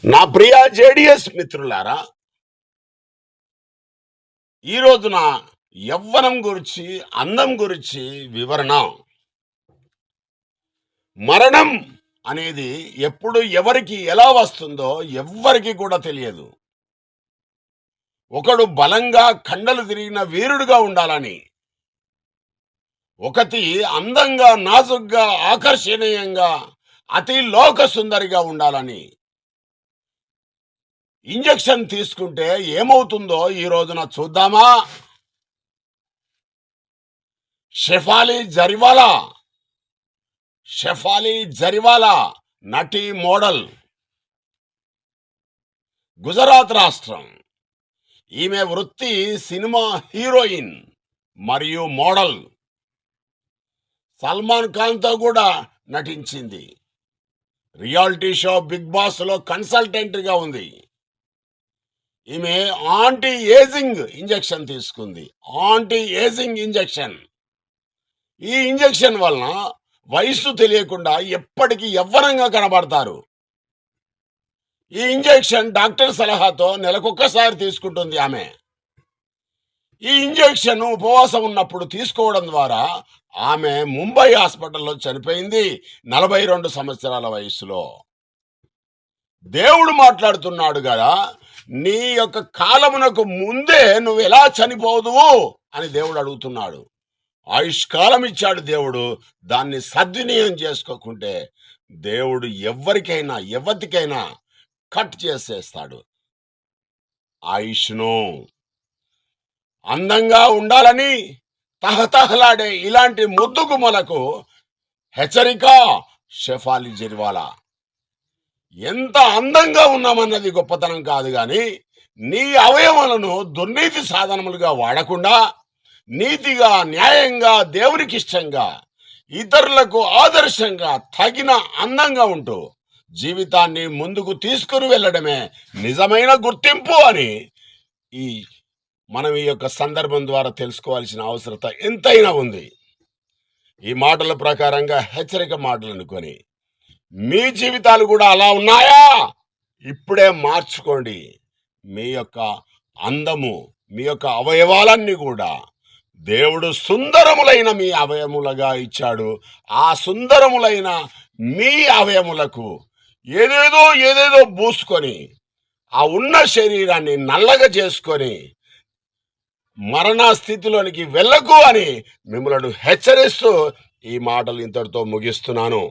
నా ప్రియ జేడిఎస్ మిత్రులారా, ఈ రోజున యవ్వనం గురించి, అందం గురించి వివరణ. మరణం అనేది ఎప్పుడు ఎవరికి ఎలా వస్తుందో ఎవ్వరికి కూడా తెలియదు. ఒకడు బలంగా కండలు తిరిగిన వీరుడుగా ఉండాలని, ఒకటి అందంగా, నాజుగ్గా, ఆకర్షణీయంగా, అతి లోక సుందరిగా ఉండాలని ఇంజెక్షన్ తీసుకుంటే ఏమవుతుందో ఈ రోజున చూద్దామా? షెఫాలి జరివాలా నటి, మోడల్, గుజరాత్ రాష్ట్రం. ఈమె వృత్తి సినిమా హీరోయిన్ మరియు మోడల్. సల్మాన్ ఖాన్తో కూడా నటించింది. రియాలిటీ షో బిగ్ బాస్లో కన్సల్టెంట్గా ఉంది. ఈమె యాంటీ ఏజింగ్ ఇంజెక్షన్ తీసుకుంది. Anti ageing injection. ఈ ఇంజెక్షన్ వలన వయస్సు తెలియకుండా ఎప్పటికీ యవ్వనంగా కనబడతారు. ఈ ఇంజెక్షన్ డాక్టర్ సలహాతో నెలకొక్కసారి తీసుకుంటుంది ఆమె. ఈ ఇంజెక్షన్ ఉపవాసం ఉన్నప్పుడు తీసుకోవడం ద్వారా ఆమె ముంబై హాస్పిటల్లో చనిపోయింది 42 సంవత్సరాల వయసులో. దేవుడు మాట్లాడుతున్నాడు కదా, నీ యొక్క కాలమునకు ముందే నువ్వు ఎలా చనిపోదువు అని దేవుడు అడుగుతున్నాడు. ఆయుష్కాలం ఇచ్చాడు దేవుడు. దాన్ని సద్వినియోగం చేసుకోకుంటే దేవుడు ఎవరికైనా ఎవరికైనా కట్ చేసేస్తాడు ఆయుష్ను. అందంగా ఉండాలని తహతహలాడే ఇలాంటి ముద్దుగుమలకు హెచ్చరిక, షెఫాలి జరివాలా. ఎంత అందంగా ఉన్నామన్నది గొప్పతనం కాదు, కానీ నీ అవయవాలను దుర్నీతి సాధనములుగా వాడకుండా నీతిగా, న్యాయంగా, దేవునికి ఇష్టంగా, ఇతరులకు ఆదర్శంగా, తగిన అందంగా ఉంటూ జీవితాన్ని ముందుకు తీసుకుని వెళ్ళడమే నిజమైన గుర్తింపు అని మనం ఈ యొక్క సందర్భం ద్వారా తెలుసుకోవాల్సిన అవసరత ఎంతైనా ఉంది. ఈ మాటల ప్రకారంగా హెచ్చరిక మాటలు అనుకొని మీ జీవితాలు కూడా అలా ఉన్నాయా? ఇప్పుడే మార్చుకోండి. మీ యొక్క అందము, మీ యొక్క అవయవాలన్నీ కూడా దేవుడు సుందరములైన మీ అవయములుగా ఇచ్చాడు. ఆ సుందరములైన మీ అవయములకు ఏదేదో పూసుకొని ఆ ఉన్న శరీరాన్ని నల్లగా చేసుకొని మరణ స్థితిలోనికి వెళ్ళకు అని మిమ్మల్ని హెచ్చరిస్తూ ఈ మాటలు ఇంతటితో ముగిస్తున్నాను.